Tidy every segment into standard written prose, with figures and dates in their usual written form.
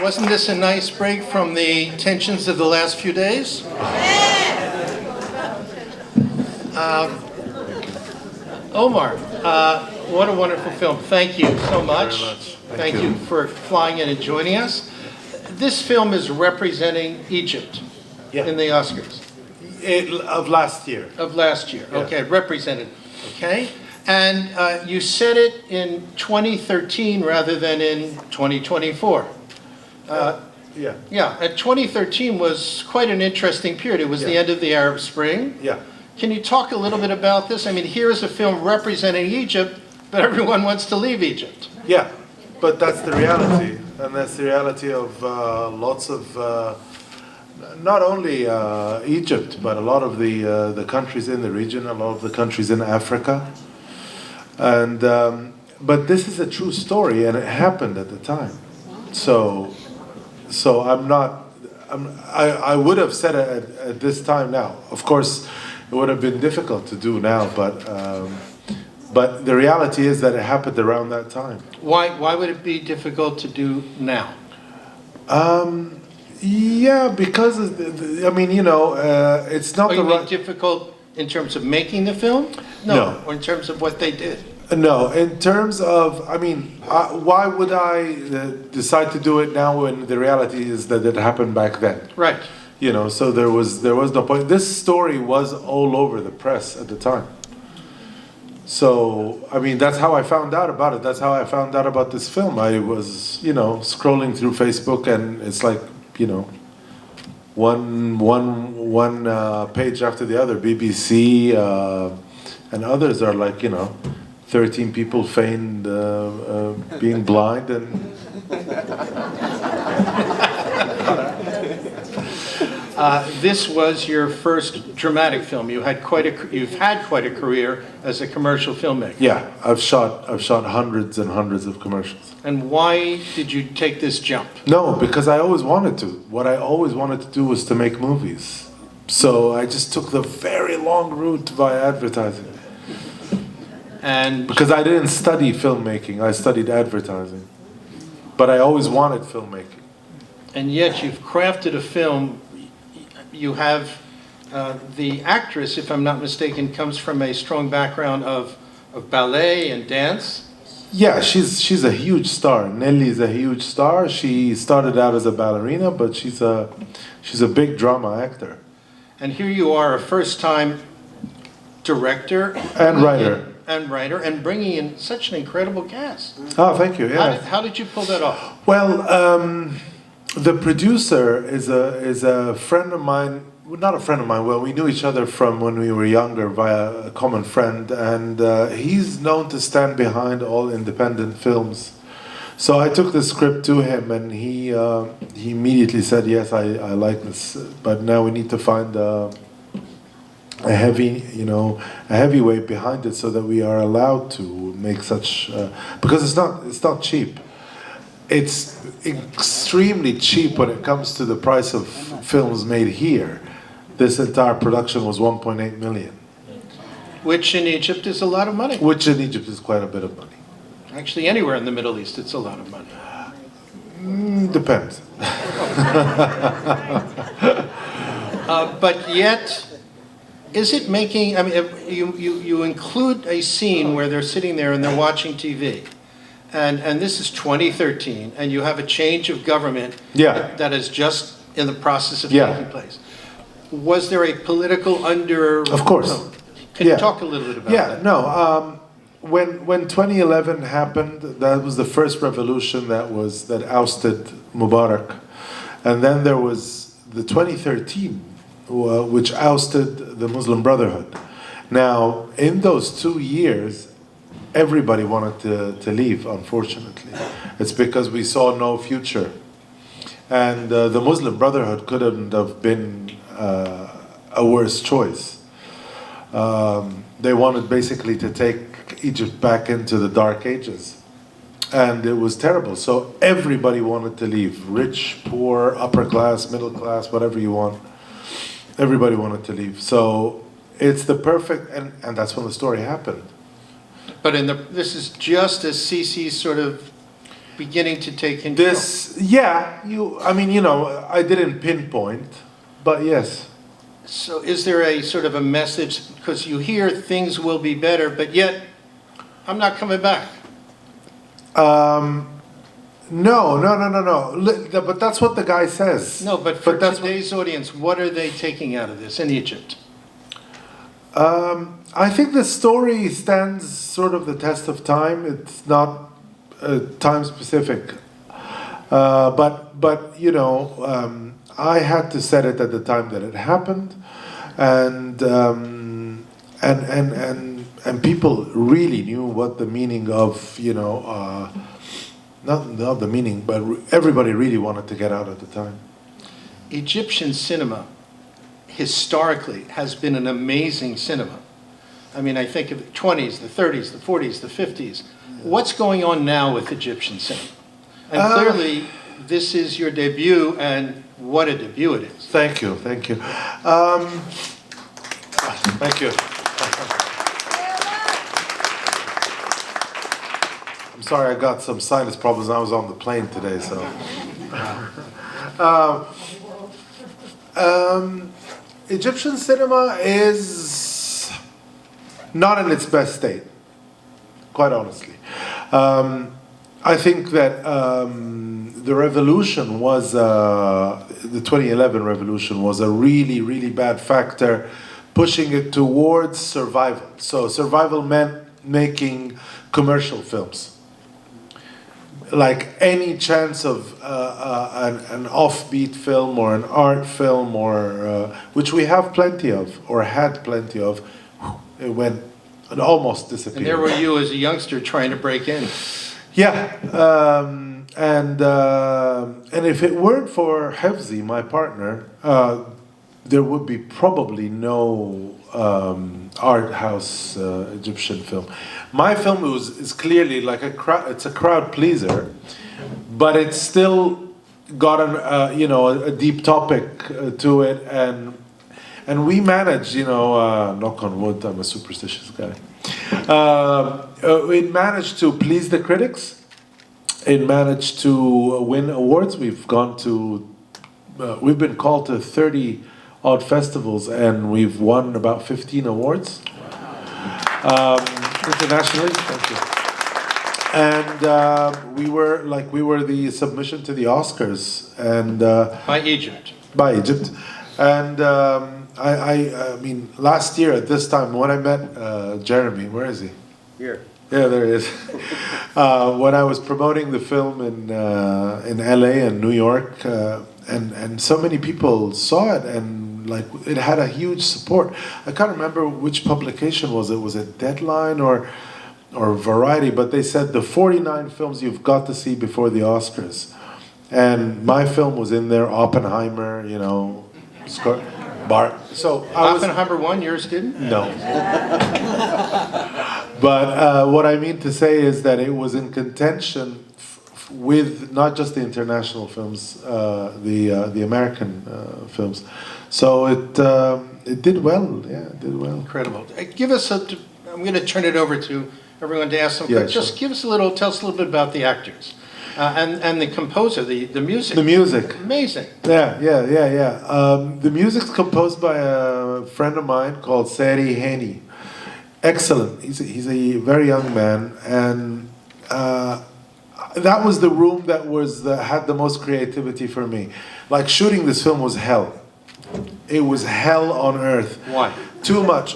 Wasn't this a nice break from the tensions of the last few days? Omar, what a wonderful film. Thank you so much. Thank you for flying in and joining us. This film is representing Egypt in the Oscars. Of last year. Of last year, Yeah. okay, represented, okay? And you said it in 2013 rather than in 2024. Yeah, and 2013 was quite an interesting period. It was the end of the Arab Spring. Yeah. Can you talk a little bit about this? I mean, here is a film representing Egypt, but everyone wants to leave Egypt. Yeah, but that's the reality. And that's the reality of lots of, not only Egypt, but a lot of the countries in the region, a lot of the countries in Africa. And but this is a true story, and it happened at the time. So I would have said it at this time now. Of course, it would have been difficult to do now, but the reality is that it happened around that time. Why would it be difficult to do now? Yeah, because I mean, it's not Are the you mean right. difficult in terms of making the film? No. Or in terms of what they did? No, in terms of, I mean, why would I decide to do it now when the reality is that it happened back then? Right. So there was no point. This story was all over the press at the time. So, I mean, that's how I found out about it. That's how I found out about this film. I was, scrolling through Facebook, and it's like, one page after the other. BBC and others are like, 13 people feigned being blind, and this was your first dramatic film. You've had quite a career as a commercial filmmaker. yeah, I've shot hundreds and hundreds of commercials. And why did you take this jump? No, because I always wanted to. What I always wanted to do was to make movies. So I just took the very long route via advertising. And Because I didn't study filmmaking, I studied advertising. But I always wanted filmmaking. and yet you've crafted a film. You have the actress, if I'm not mistaken, comes from a strong background of ballet and dance. Yeah, she's a huge star. Nelly's a huge star. She started out as a ballerina, but she's a big drama actor. And here you are, a first-time director And writer. And bringing in such an incredible cast. Oh, thank you. Yeah. How did you pull that off? Well, the producer is a friend of mine. Not a friend of mine. Well, we knew each other from when we were younger via a common friend, and he's known to stand behind all independent films. So I took the script to him, and he immediately said, "Yes, I like this, but now we need to find a heavyweight behind it so that we are allowed to make such because it's not cheap. It's extremely cheap when it comes to the price of films made here. This entire production was 1.8 million. Which in Egypt is a lot of money. Which in Egypt is quite a bit of money. Actually, anywhere in the Middle East, it's a lot of money. Depends. But yet, is it making? I mean, you include a scene where they're sitting there and they're watching TV, and this is 2013, and you have a change of government that is just in the process of taking place. Was there a political Of course. Can you talk a little bit about that? No. When 2011 happened, that was the first revolution that ousted Mubarak, and then there was the 2013, which ousted the Muslim Brotherhood. Now, in those 2 years, everybody wanted to leave. Unfortunately, it's because we saw no future, and the Muslim Brotherhood couldn't have been a worse choice. They wanted basically to take Egypt back into the Dark Ages. And it was terrible. So everybody wanted to leave. Rich, poor, upper class, middle class, whatever you want. Everybody wanted to leave. So it's the perfect, and that's when the story happened. But this is just as Sisi's sort of beginning to take control? I mean, you know, I didn't pinpoint, but yes. So is there a sort of a message, because you hear things will be better, but yet I'm not coming back? No. But that's what the guy says. No, but for today's audience, what are they taking out of this in Egypt? I think the story stands sort of the test of time. It's not time specific, but you know, I had to set it at the time that it happened, and people really knew what the meaning of, you know, not the meaning, but everybody really wanted to get out at the time. Egyptian cinema historically has been an amazing cinema. I mean, I think of the 20s, the 30s, the 40s, the 50s. What's going on now with Egyptian cinema? And clearly, this is your debut, and what a debut it is. Thank you. Thank you. I'm sorry, I got some sinus problems. I was on the plane today, so. Egyptian cinema is not in its best state, quite honestly. I think that the revolution was, the 2011 revolution was a really, really bad factor, pushing it towards survival. So survival meant making commercial films. Like any chance of an offbeat film or an art film, or which we have plenty of, or had plenty of, it almost disappeared. And there were you as a youngster trying to break in. Yeah, and if it weren't for Hevzi, my partner, there would be probably no art house Egyptian film. My film is clearly like it's a crowd pleaser, but it's still got a deep topic to it, and we managed, knock on wood, I'm a superstitious guy. It managed to please the critics. It managed to win awards. We've been called to 30 odd festivals, and we've won about 15 awards internationally. Thank you. And we were the submission to the Oscars, and by Egypt. And I mean, last year at this time when I met Jeremy, where is he? Here. Yeah, there he is. When I was promoting the film in LA and New York, and so many people saw it, and like it had a huge support. I can't remember which publication was it. Was it Deadline or Variety? But they said the 49 films you've got to see before the Oscars, and my film was in there. Oppenheimer, So Oppenheimer won, yours didn't? No. But what I mean to say is that it was in contention with not just the international films, the American films. So it did well. Yeah, it did well. Incredible. Give us I'm going to turn it over to everyone to ask them. Yeah, just tell us a little bit about the actors. And the composer, the music. The music. Amazing. Yeah. The music's composed by a friend of mine called Seri Haney. Excellent. He's a very young man, and that was the room that had the most creativity for me. Like shooting this film was hell. It was hell on earth. Why? Too much.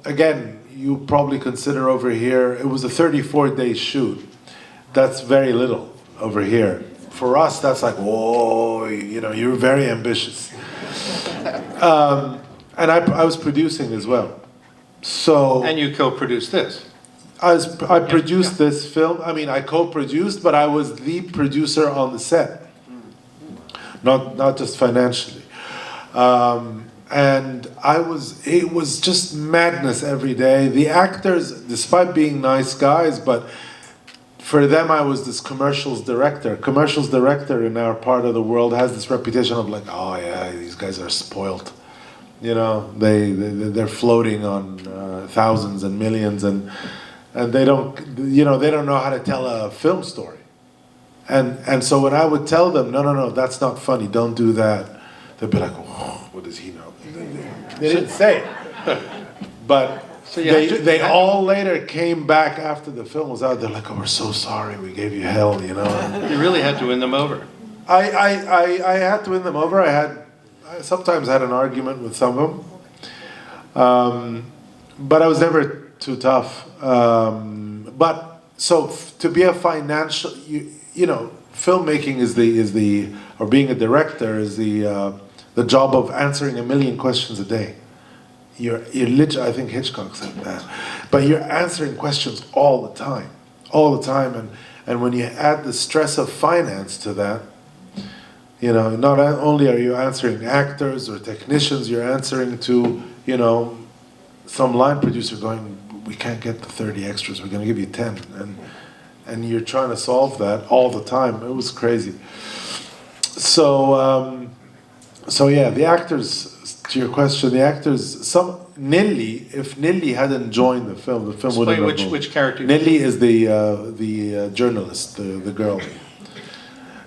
Again, you probably consider over here, it was a 34-day shoot. That's very little over here. For us, that's like, whoa, you're very ambitious. And I was producing as well. So. And you co-produced this. I produced this film. I mean, I co-produced, but I was the producer on the set. Not just financially. And it was just madness every day. The actors, despite being nice guys, but for them, I was this commercials director. Commercials director in our part of the world has this reputation of like, oh yeah, these guys are spoiled. They're floating on thousands and millions, and and they don't, they don't know how to tell a film story. And so when I would tell them, no, that's not funny, don't do that, they'd be like, oh, what does he know? They didn't say it. But So they all later came back after the film was out. They're like, oh, we're so sorry, we gave you hell, You really had to win them over. I had to win them over. I sometimes had an argument with some of them. But I was never too tough. But so to be a financial, filmmaking is or being a director is the job of answering 1 million questions a day. You're literally, I think Hitchcock said that, but you're answering questions all the time, and when you add the stress of finance to that, not only are you answering actors or technicians, you're answering to, some line producer going, we can't get the 30 extras, we're going to give you 10, and you're trying to solve that all the time. It was crazy. So yeah, the actors, to your question, the actors, Nilly, if Nilly hadn't joined the film wouldn't have Explain which character. Nilly is the journalist, the girl.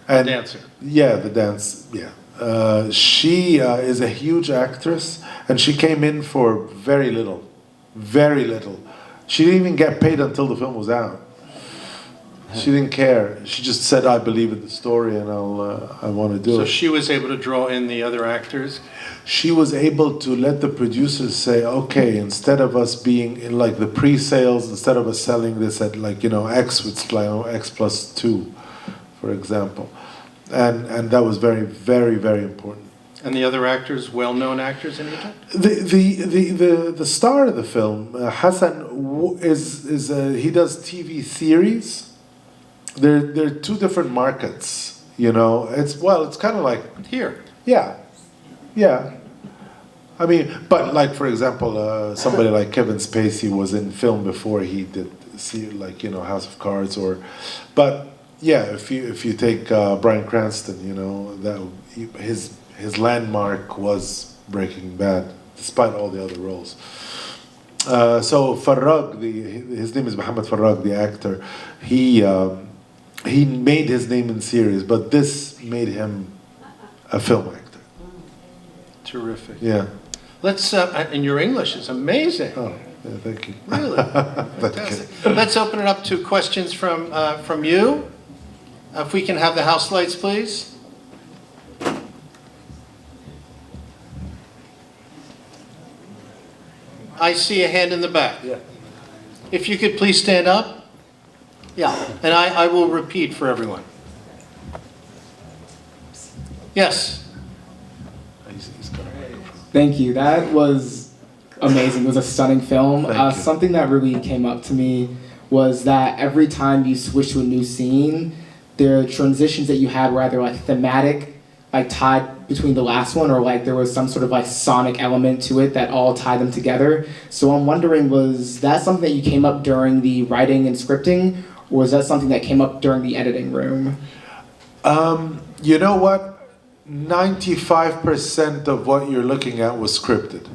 The dancer. Yeah, the dance, yeah. She is a huge actress, and she came in for very little. Very little. She didn't even get paid until the film was out. She didn't care. She just said, I believe in the story and I want to do it. So she was able to draw in the other actors? She was able to let the producers say, okay, instead of us being in like the pre-sales, instead of us selling this at X with X plus 2, for example. And that was very, very, very important. And the other actors, well-known actors in Egypt? The star of the film, Hassan, he does TV series. There are two different markets, It's kind of like here. Yeah. I mean, but like for example, somebody like Kevin Spacey was in film before he did House of Cards, but yeah, if you take Bryan Cranston, that his landmark was Breaking Bad, despite all the other roles. So Farrag, his name is Mohamed Farrag, the actor. He made his name in series, but this made him a film actor. Terrific. Yeah. Let's and your English is amazing. Oh, yeah, thank you. Really, fantastic. Let's open it up to questions from you. If we can have the house lights, please. I see a hand in the back. Yeah. If you could please stand up. Yeah, and I will repeat for everyone. Yes. Thank you. That was amazing. It was a stunning film. Thank you. Something that really came up to me was that every time you switch to a new scene, the transitions that you had were either like thematic, like tied between the last one, or like there was some sort of like sonic element to it that all tied them together. So I'm wondering, was that something that you came up during the writing and scripting, or was that something that came up during the editing room? You know what? 95% of what you're looking at was scripted.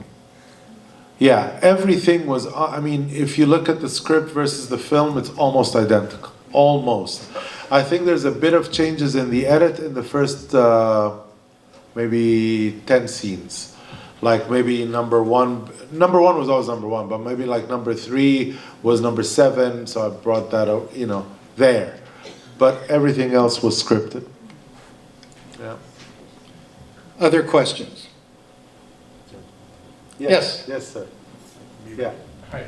Yeah, everything was, if you look at the script versus the film, it's almost identical. Almost. I think there's a bit of changes in the edit in the first maybe 10 scenes. Like maybe number one was always number one, but maybe like number 3 was number 7, so I brought that out, there. But everything else was scripted. Yeah. Other questions? Yes. Yes, sir. Yeah. Hi,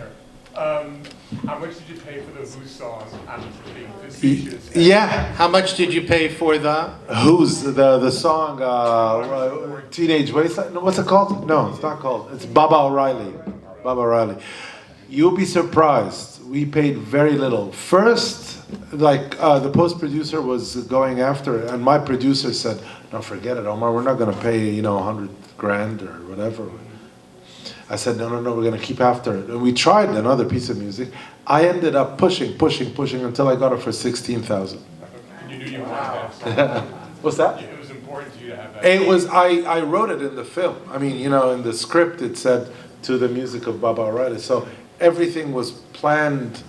how much did you pay for the Who song? I'm being facetious. Yeah. How much did you pay for the? Who's the song? Teenage Wasteland. No, what's it called? No, it's not called. It's Baba O'Reilly. Baba O'Reilly. You'll be surprised. We paid very little. First, the post producer was going after it, and my producer said, "No, forget it, Omar. We're not going to pay $100 grand or whatever." I said, no, we're going to keep after it. And we tried another piece of music. I ended up pushing until I got it for 16,000. You knew you wanted that song. What's that? It was important to you to have that. It was, I wrote it in the film. In the script it said to the music of Baba O'Reilly. So everything was planned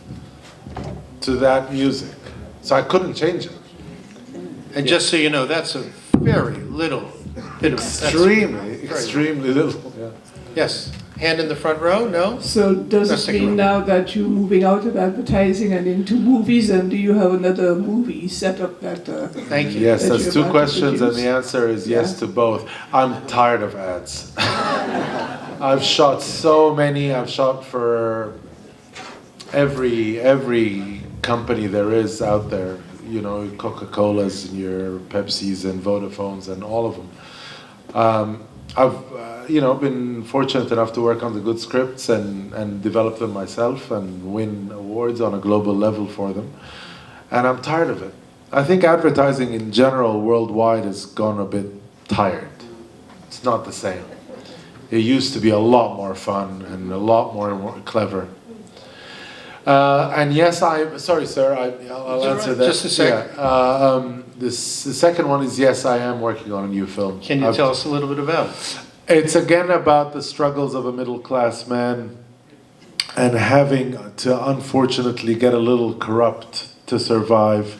to that music. So I couldn't change it. And just so you know, that's a very little bit of... that's Extremely, very- extremely little. Yeah. Yes, hand in the front row, no? So does Let's it take a mean look. now that you're moving out of advertising and into movies, and do you have another movie set up that? Thank you. Yes, That that's you're two about to questions, and produce? the answer is yes Yeah. to both. I'm tired of ads. I've shot so many. I've shot for every company there is out there. You know, Coca-Colas and your Pepsis and Vodafones and all of them. I've been fortunate enough to work on the good scripts and develop them myself and win awards on a global level for them. And I'm tired of it. I think advertising in general worldwide has gone a bit tired. It's not the same. It used to be a lot more fun and a lot more clever. And yes, sorry, sir, I'll answer that. Just a sec. Yeah. The second one is yes, I am working on a new film. Can you tell us a little bit about it? It's again about the struggles of a middle-class man and having to unfortunately get a little corrupt to survive.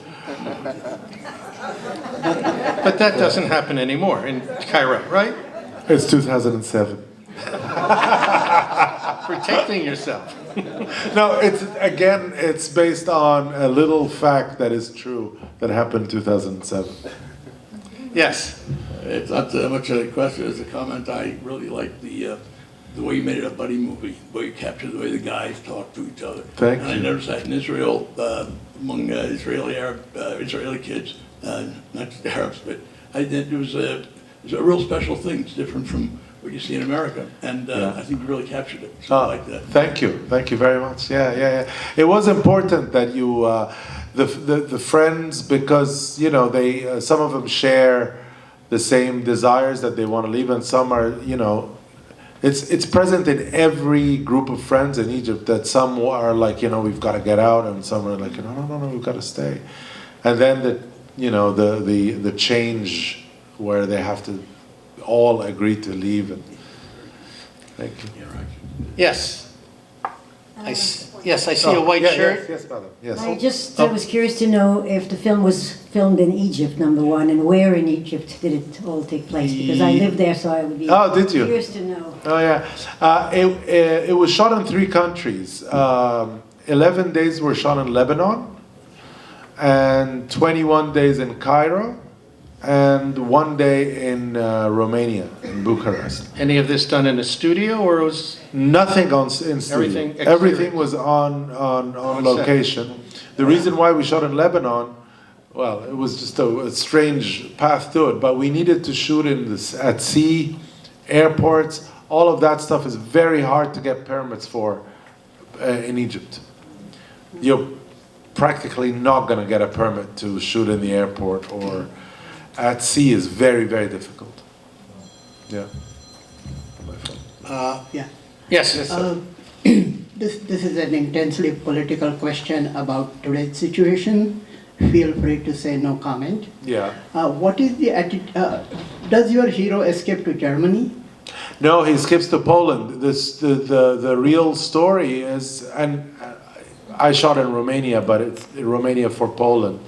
But that doesn't happen anymore in Cairo, right? It's 2007. Protecting yourself. No, it's based on a little fact that is true that happened in 2007. Yes. It's not so much a question as a comment. I really like the way you made it a buddy movie, the way you captured the way the guys talk to each other. Thank and I you. noticed that in Israel, among Israeli kids, not just Arabs, but it was a real special thing. It's different from what you see in America, and Yeah. I think you really captured it. So I like that. Thank you very much. Yeah. It was important that you, the friends, because they some of them share the same desires that they want to leave, and some are it's present in every group of friends in Egypt that some are like we've got to get out, and some are like no we've got to stay, and then the change where they have to all agree to leave. And thank you. Yeah, right. Yes. Yes, I see a white shirt. Yes, madam. Yes. I just was curious to know if the film was filmed in Egypt, number one, and where in Egypt did it all take place? Because I lived there, so I would be Oh, did you? curious to know. Oh yeah, it was shot in 3 countries. 11 days were shot in Lebanon, and 21 days in Cairo, and 1 day in Romania, in Bucharest. Any of this done in a studio, or it was... Nothing in studio. Everything exterior. Everything was on set. location. The reason why we shot in Lebanon, well, it was just a strange path to it, but we needed to shoot at sea, airports. All of that stuff is very hard to get permits for in Egypt. You're practically not going to get a permit to shoot in the airport or at sea is very, very difficult. Yeah. Yeah. Yes. This is an intensely political question about today's situation. Feel free to say no comment. Yeah. What is the attitude? Does your hero escape to Germany? No, he skips to Poland. The real story is, and I shot in Romania, but it's in Romania for Poland.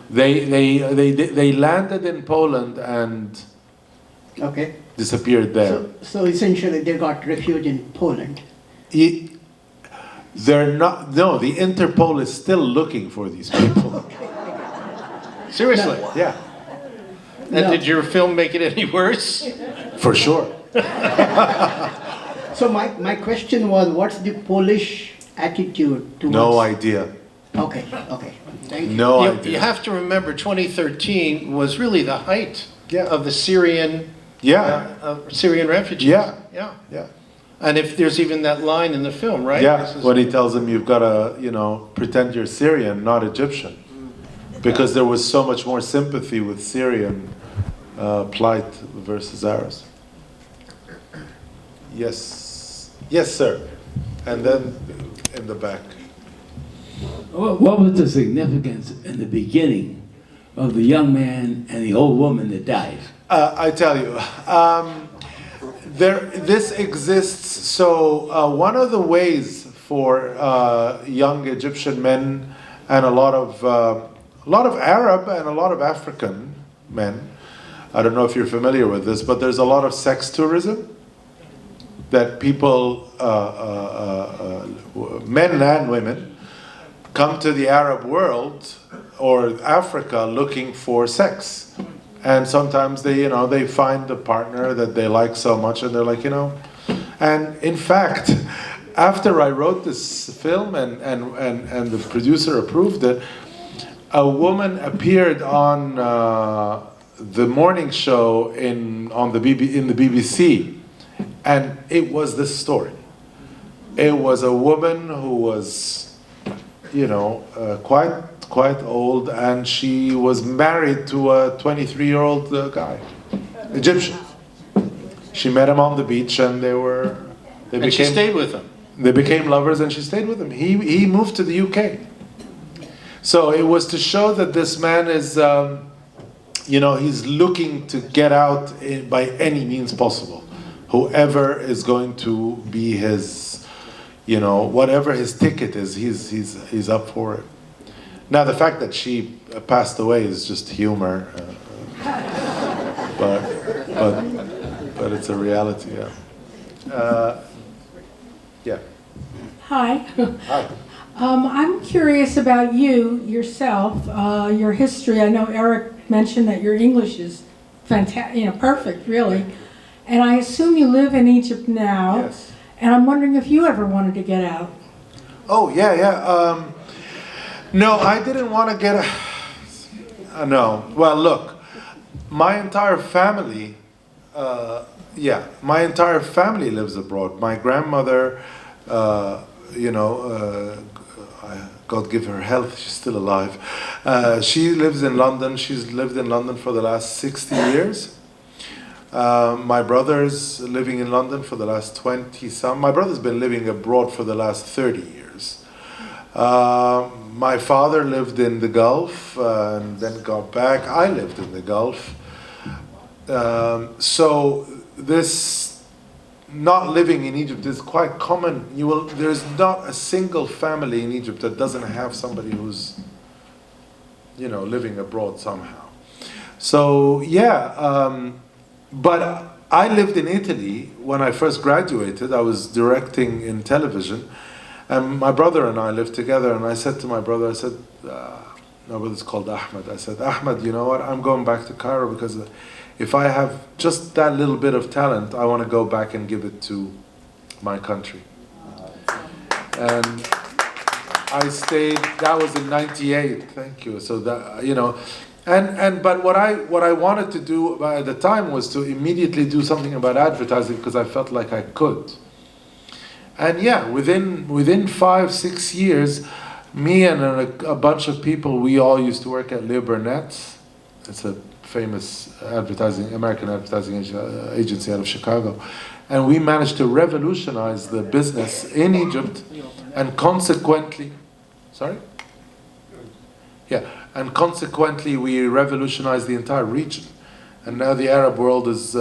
They landed in Poland and Okay. disappeared there. So essentially they got refuge in Poland. They're not. No, the Interpol is still looking for these people. Seriously? Yeah, And No. did your film make it any worse? for sure. So my question was, what's the Polish attitude towards? No idea. Okay. Thank you. No You idea. have to remember 2013 was really the height Yeah. of the Syrian Syrian refugees. Yeah. Yeah. And if there's even that line in the film, right? Yeah, This is- when he tells him you've got to, pretend you're Syrian, not Egyptian. Because there was so much more sympathy with Syrian plight versus ours. Yes. Yes, sir. And then in the back. What was the significance in the beginning of the young man and the old woman that died? I tell you, this exists. So one of the ways for young Egyptian men and a lot of Arab and a lot of African men. I don't know if you're familiar with this, but there's a lot of sex tourism that people, men and women, come to the Arab world or Africa looking for sex. And sometimes they find a partner that they like so much, and they're like, And in fact, after I wrote this film and the producer approved it, a woman appeared on the morning show in the BBC, and it was this story. It was a woman who was, quite old, and she was married to a 23-year-old guy, Egyptian. She met him on the beach, and she stayed with him. They became lovers, and she stayed with him. He moved to the UK. So it was to show that this man is, he's looking to get out by any means possible. Whoever is going to be his, whatever his ticket is, he's up for it. Now the fact that she passed away is just humor, but it's a reality. Yeah. Yeah. Hi. Hi. I'm curious about yourself, your history. I know Eric mentioned that your English is fantastic, perfect, really. And I assume you live in Egypt now. Yes. And I'm wondering if you ever wanted to get out. Oh, yeah. No, I didn't want to get no. Well, look, my entire family, my entire family lives abroad. My grandmother, God give her health, she's still alive. She lives in London. She's lived in London for the last 60 years. My brother's living in London for the last 20-some. My brother's been living abroad for the last 30 years. My father lived in the Gulf and then got back. I lived in the Gulf. So this not living in Egypt is quite common. There's not a single family in Egypt that doesn't have somebody who's, living abroad somehow. So but I lived in Italy when I first graduated. I was directing in television, and my brother and I lived together. And I said to my brother, my brother's called Ahmed. I said, Ahmed, you know what? I'm going back to Cairo because if I have just that little bit of talent, I want to go back and give it to my country. And I stayed. That was in '98. Thank you. So that but what I wanted to do at the time was to immediately do something about advertising because I felt like I could. And within 5-6 years, me and a bunch of people, we all used to work at Le Burnett. It's a famous American advertising agency out of Chicago. And we managed to revolutionize the business in Egypt, and consequently, we revolutionized the entire region. And now the Arab world is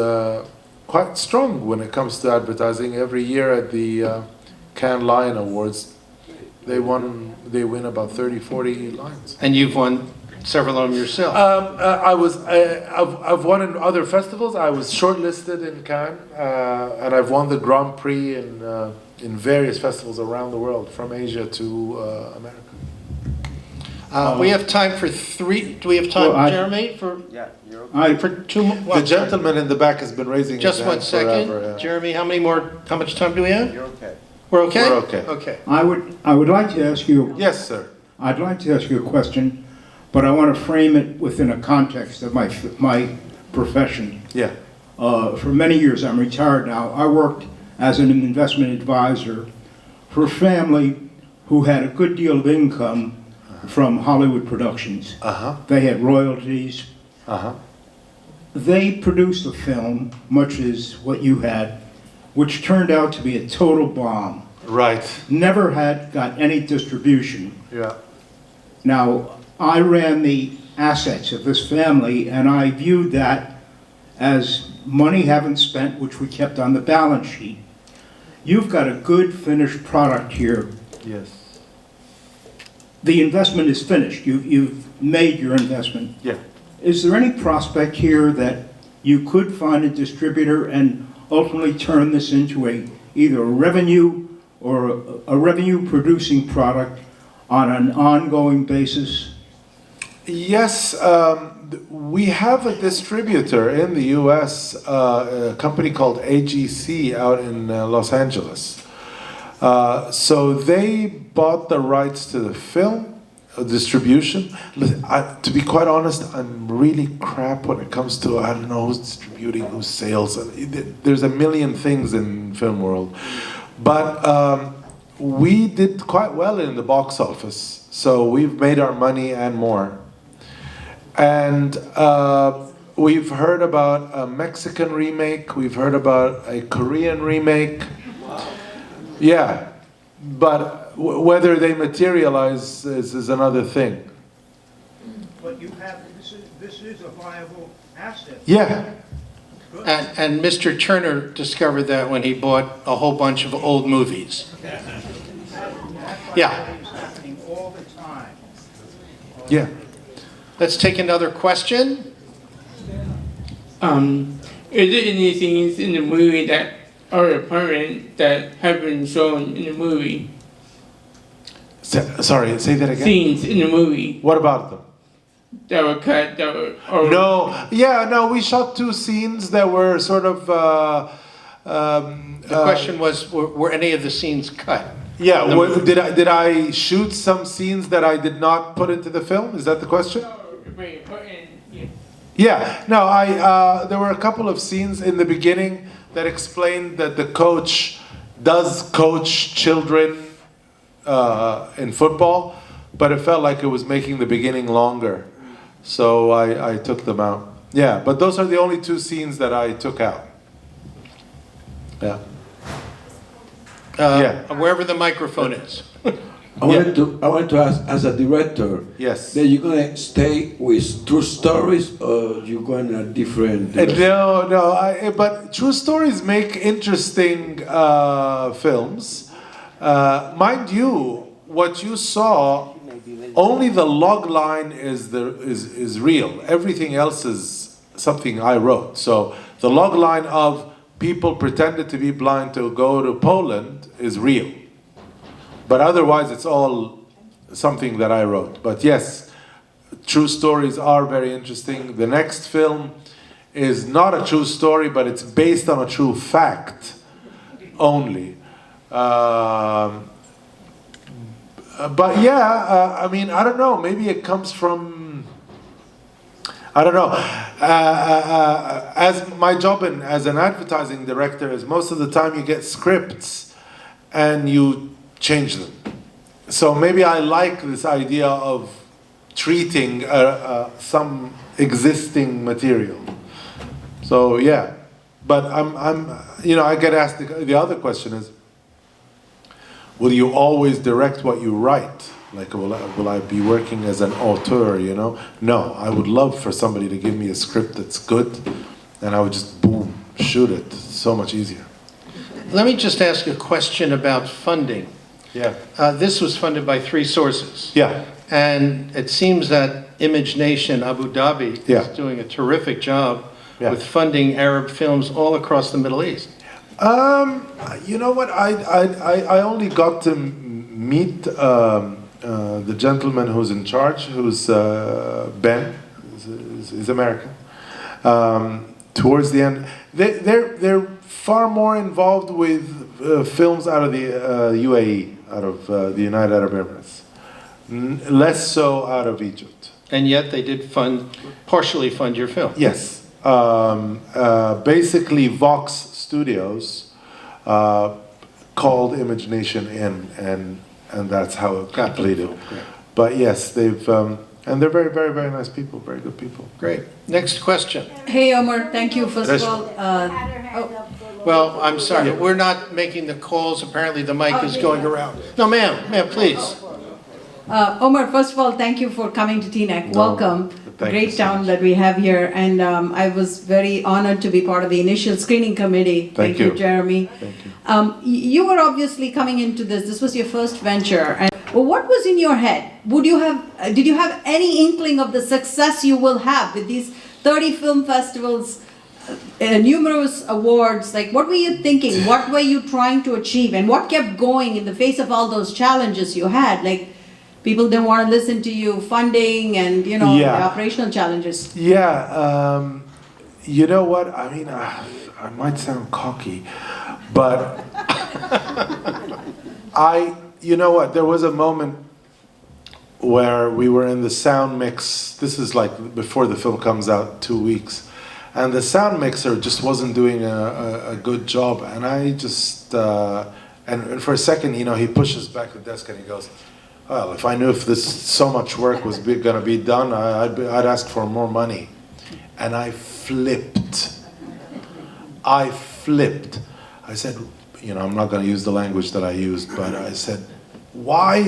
quite strong when it comes to advertising. Every year at the Cannes Lion Awards, they win about 30-40 lions. And you've won several of them yourself. I've won in other festivals. I was shortlisted in Cannes, and I've won the Grand Prix in various festivals around the world, from Asia to America. We have time for three. Do we have time, Jeremy? For two more. The gentleman in the back has been raising his Just hand 1 second. forever, yeah. Jeremy, how much time do we have? You're okay. We're okay? We're okay. Okay. I would like to ask you. Yes, sir. I'd like to ask you a question, but I want to frame it within a context of my profession. Yeah. For many years, I'm retired now. I worked as an investment advisor for a family who had a good deal of income from Hollywood productions. They had royalties. They produced a film, much as what you had, which turned out to be a total bomb. Right. Never got any distribution. Yeah. Now, I ran the assets of this family, and I viewed that as money haven't spent, which we kept on the balance sheet. You've got a good finished product here. Yes. the investment is finished. You've made your investment. Yeah. Is there any prospect here that you could find a distributor and ultimately turn this into either a revenue or a revenue producing product on an ongoing basis? Yes, we have a distributor in the U.S., a company called AGC out in Los Angeles. So they bought the rights to the film distribution. Listen, to be quite honest, I'm really crap when it comes to, I don't know who's distributing, who's sales. There's a million things in film world. But we did quite well in the box office. So we've made our money and more. And we've heard about a Mexican remake. We've heard about a Korean remake. Yeah, but whether they materialize is another thing. But you have, this is a viable asset. Yeah. And Mr. Turner discovered that when he bought a whole bunch of old movies. Yeah. It's happening all the time. Yeah. Let's take another question. Is there any things in the movie that are apparent that have been shown in the movie? Sorry, say that again. Scenes in the movie What about them? that were cut, that were... Or No, we shot 2 scenes that were sort of... The question was, were any of the scenes cut? Yeah, did I shoot some scenes that I did not put into the film? Is that the question? Yeah, no, there were a couple of scenes in the beginning that explained that the coach does coach children in football, but it felt like it was making the beginning longer. So I took them out. Yeah, but those are the only 2 scenes that I took out. Yeah. Wherever the microphone is. I want to ask, as a director, yes, that you're gonna stay with true stories, or you're going a different direction? No, but true stories make interesting films. Mind you, what you saw, only the log line is real. Everything else is something I wrote. So the log line of people pretended to be blind to go to Poland is real. But otherwise, it's all something that I wrote. But yes, true stories are very interesting. The next film is not a true story, but it's based on a true fact only. But yeah, I mean, I don't know. Maybe it comes from, I don't know. As my job as an advertising director is most of the time you get scripts and you change them. So maybe I like this idea of treating some existing material. So yeah, but I get asked the other question is, will you always direct what you write? Like, will I be working as an auteur, No, I would love for somebody to give me a script that's good, and I would just, boom, shoot it. It's so much easier. Let me just ask a question about funding. Yeah. This was funded by 3 sources. Yeah. And it seems that Image Nation Abu Dhabi is doing a terrific job with funding Arab films all across the Middle East. You know what? I only got to meet the gentleman who's in charge, who's Ben. He's American. Towards the end, they're far more involved with films out of the UAE, out of the United Arab Emirates. Less so out of Egypt. And yet they did partially fund your film. Yes. Basically, Vox Studios called Image Nation in, and that's how it completed. But yes, they've, and they're very, very, very nice people, very good people. Great. Next question. Hey, Omar, thank you. First of all, Well, I'm sorry, we're not making the calls. Apparently the mic is going around. No, ma'am, please. Omar, first of all, thank you for coming to Teaneck. Welcome. great town that we have here. And I was very honored to be part of the initial screening committee. Thank you. Jeremy. Thank you. You were obviously coming into this. This was your first venture. And what was in your head? Did you have any inkling of the success you will have with these 30 film festivals, numerous awards? Like, what were you thinking? What were you trying to achieve? And what kept going in the face of all those challenges you had? Like, people didn't want to listen to you, funding and, the operational challenges. Yeah, you know what? I mean, I might sound cocky, but you know what? There was a moment where we were in the sound mix. This is like before the film comes out, 2 weeks. And the sound mixer just wasn't doing a good job. And I just, and for a second, he pushes back the desk and he goes, well, if I knew if so much work was going to be done, I'd ask for more money. And I flipped. I said, I'm not going to use the language that I used, but I said, why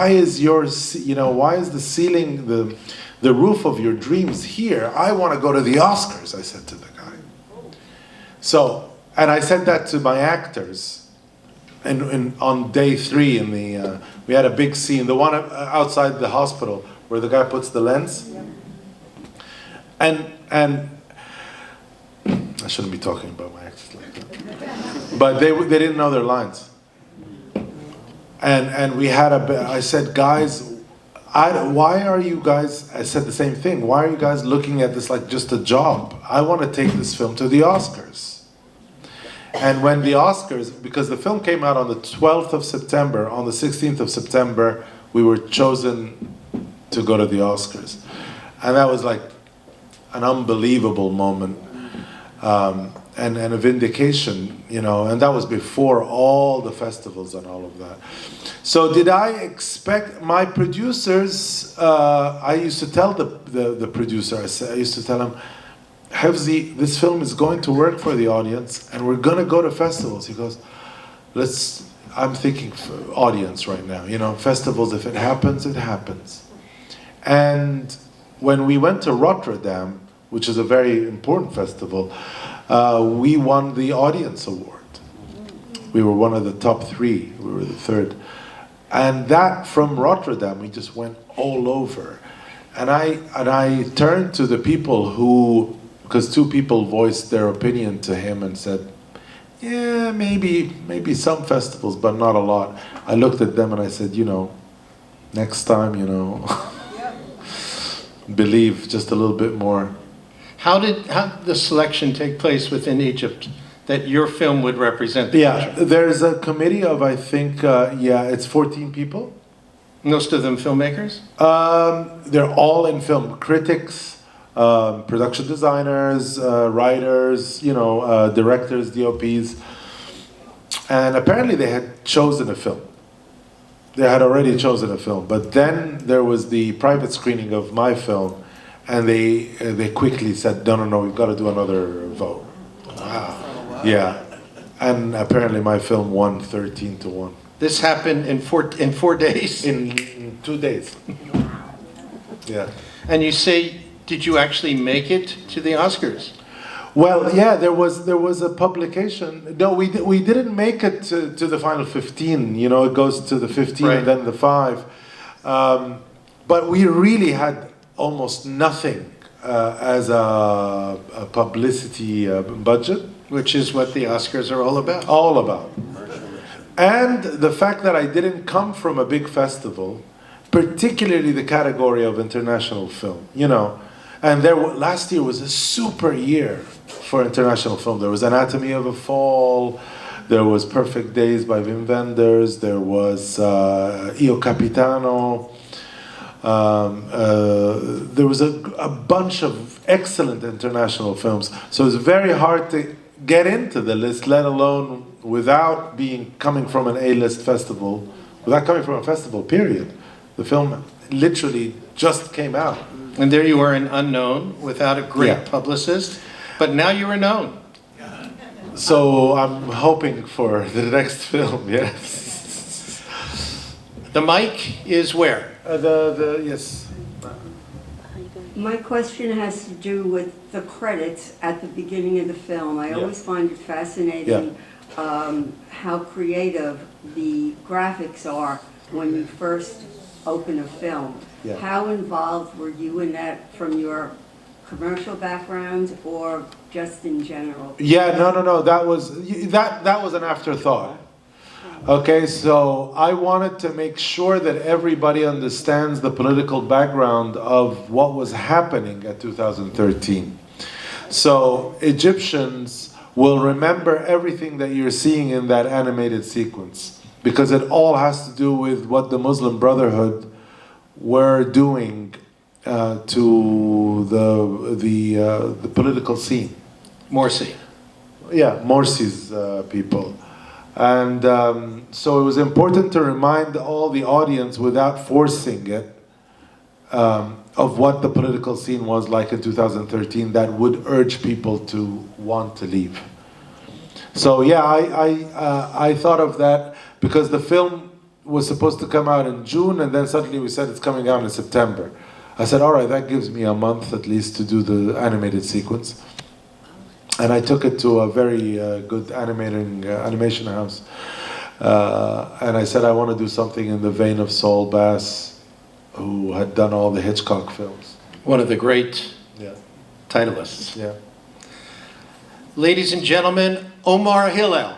is the ceiling, the roof of your dreams here? I want to go to the Oscars, I said to the guy. So, and I said that to my actors. And on day 3, we had a big scene, the one outside the hospital where the guy puts the lens. And I shouldn't be talking about my actors like that. But they didn't know their lines. And we had I said, guys, why are you guys, I said the same thing, why are you guys looking at this like just a job? I want to take this film to the Oscars. And when the Oscars, because the film came out on the 12th of September, on the 16th of September, we were chosen to go to the Oscars. And that was like an unbelievable moment. And a vindication, and that was before all the festivals and all of that. So did I expect my producers, I used to tell the producer, I used to tell him, Hafzi, this film is going to work for the audience and we're going to go to festivals. He goes, I'm thinking for audience right now, festivals, if it happens, it happens. And when we went to Rotterdam, which is a very important festival, we won the audience award. We were one of the top 3. We were the 3rd. And that, from Rotterdam, we just went all over. And I turned to the people because 2 people voiced their opinion to him and said, yeah, maybe some festivals, but not a lot. I looked at them and I said, next time, believe just a little bit more. How did the selection take place within Egypt that your film would represent the country? There's a committee of, I think, it's 14 people. Most of them filmmakers? They're all in film. Critics, production designers, writers, directors, DOPs. And apparently they had chosen a film. They had already chosen a film. But then there was the private screening of my film. And they quickly said, no, we've got to do another vote. Wow. Yeah. And apparently my film won 13-1. This happened in 4 days? In 2 days. Yeah. And you say, did you actually make it to the Oscars? Well, yeah, there was a publication. No, we didn't make it to the final 15. It goes to the 15 right. And then the 5. But we really had almost nothing as a publicity budget. Which is what the Oscars are all about. All about. And the fact that I didn't come from a big festival, particularly the category of international film, And last year was a super year for international film. There was Anatomy of a Fall, there was Perfect Days by Wim Wenders, there was Io Capitano. There was a bunch of excellent international films. So it's very hard to get into the list, let alone without coming from an A-list festival, without coming from a festival, period. The film literally just came out. And there you were, an unknown, without a great publicist, but now you are known. So I'm hoping for the next film, yes. The mic is where? Yes. My question has to do with the credits at the beginning of the film. I always find it fascinating how creative the graphics are when you first open a film. Yeah. How involved were you in that from your commercial background or just in general? Yeah, no. That was an afterthought. Okay, so I wanted to make sure that everybody understands the political background of what was happening at 2013. So Egyptians will remember everything that you're seeing in that animated sequence because it all has to do with what the Muslim Brotherhood were doing to the political scene. Morsi. Yeah, Morsi's people. And so it was important to remind all the audience without forcing it of what the political scene was like in 2013 that would urge people to want to leave. So yeah, I thought of that because the film was supposed to come out in June and then suddenly we said it's coming out in September. I said, all right, that gives me a month at least to do the animated sequence. And I took it to a very good animation house. And I said, I want to do something in the vein of Saul Bass, who had done all the Hitchcock films. One of the great titleists. Yeah. Ladies and gentlemen, Omar Hilal.